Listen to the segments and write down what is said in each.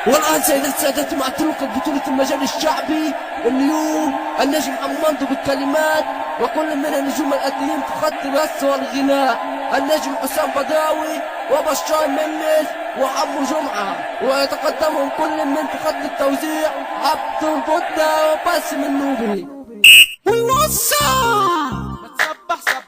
والآن سيداتي مع تلك بطولة المجال الشعبي اليوم النجم حماندو بالكلمات، وكل من النجوم الأديين في خط الرقص والغناء النجم حسام بداوي وبشار منس وعمو جمعة، ويتقدمهم كل من في خط التوزيع عبد البدة وباسم النوبي.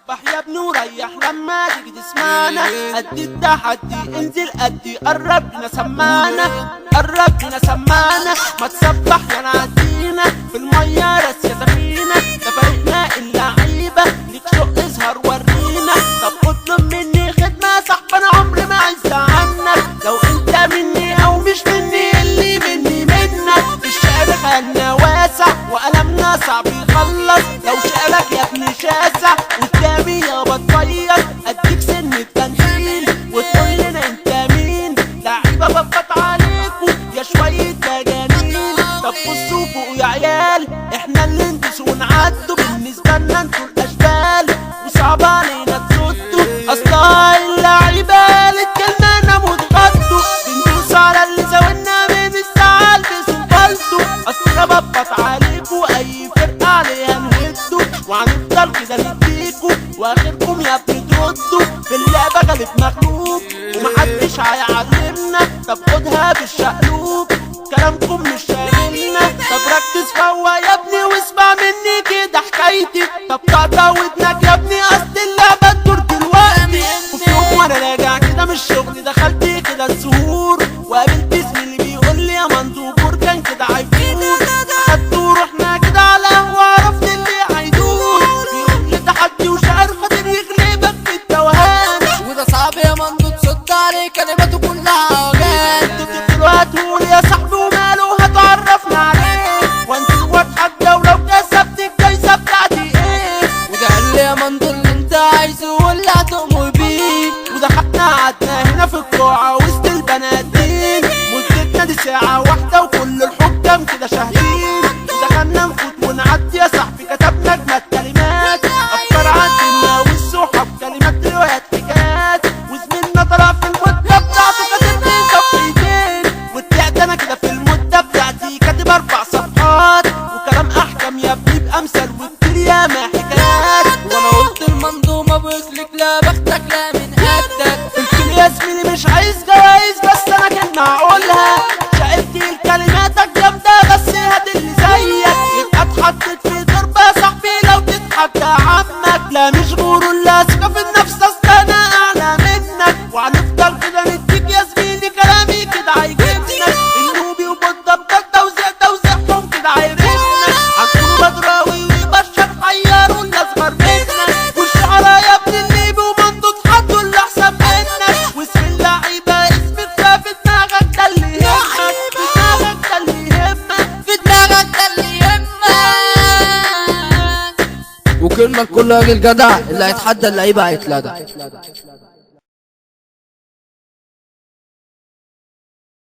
صبح يا ابني وريح لما تيجي تسمعنا. قد التحدي انزل قدي قرب بينا سمعنا، قرب بينا سمعنا. ما تصبح يا نعدينا في المية راس يا سفينة، ده فريقنا اللعيبة ليك شوق اظهر ورينا. طب اطلب مني خدمة صاحب انا عمري ما عايز عنك، لو انت مني او مش مني اللي مني منك. الشعر خلنا واسع وقلمنا صعب يخلص، لو شعرك يا ابني شاسع قدامي يابا تطير. اديك سنة تنحيل وتقول لنا انت مين، لعيبة بفط عليكوا يا شوية مجانين. طب بصوا فوق يا عيال احنا اللي ندوس ونعدوا، بالنسبة لنا انتوا الاشبال وصعب علينا تصدوا. اصلا اللعيبة للكلمة نموت غدوا، بندوس على اللي زاولنا من الساعة البسوا فلتوا. اصلا بفط عليكوا اي فرقة عليها نهدوا، وهنفضل كده نديكوا واخركم يا ابني تردوا. في اللعبة غالب مغلوب ومحدش هيعلمنا، طب خدها بالشقلوب كلامكم مش شاغلنا. طب ركز فوا يا ابني واسمع مني كده حكايتي، طب قطع ودنك يا ابني اصل اللعبة تدور دلوقتي. وفي يوم وانا راجع كده من الشغل دخلت كده السهور، وقابلت زميلي بيقول لي يا مندوبور كان كده هيفور. خدته ورحنا كده على قهوة عرفت اللي هيدور، بيقول لي تحدي وشعر خاطر يغلبك في التوهان. وده صعب يا مندو تصد عليه كلماته كلها وجان. تقولوا هتقول يا صاحبي وماله هتعرفنا عليه، وانت واتحدى ولو كسبت الجايزة بتاعتي ايه. وده قال لي يا مندو اللي انت عايزه واللي هتأمر بيه. ودخلنا قعدنا هنا في القاعة وسط البناتين، مدتنا دي ساعة واحدة وكل الحكام كده شاهدين. ودخلنا نفوت ونعدي يا صاحبي كتبنا اجمل كلمات، افكار عدلنا والصحاب كلمات روايات حكايات. وزميلنا طلع في المدة بتاعته كاتب لي صفحتين، وطلعت انا كده في المدة بتاعتي كاتب 4 صفحات، وكلام احكام يا ابني بامثال وكتير ياما حكايات. وانا قلت المندو مبروك لك لا بختك لا من قدك. قلت له يا زميلي مش عايز جوايز بس انا كلمة هقولها، شايفتي كلماتك جامدة بس هات اللي زيك. يبقى اتحطيت في ضربة يا صاحبي لو تتحدى عمك، لا مش غرور لا ثقة في النفس اصل انا اعلى منك. وهنفضل كده نديك يا زميلي كلامي كده هيجيبنا. النوبي وبودة بجد توزيعهم كده هيرمنا. هنكونوا بدراوي وبشر حيروا اللي اصغر منا، والشعراء يا ابني الليبي ومندو اتحدوا اللي احسن منك. واسم اللعيبة اسم في دماغك ده اللي يهمك، في دماغك ده اللي يهمك، في دماغك ده اللي يهمك. وكلمة لكل راجل جدع اللي هيتحدى اللعيبة هيتلدع.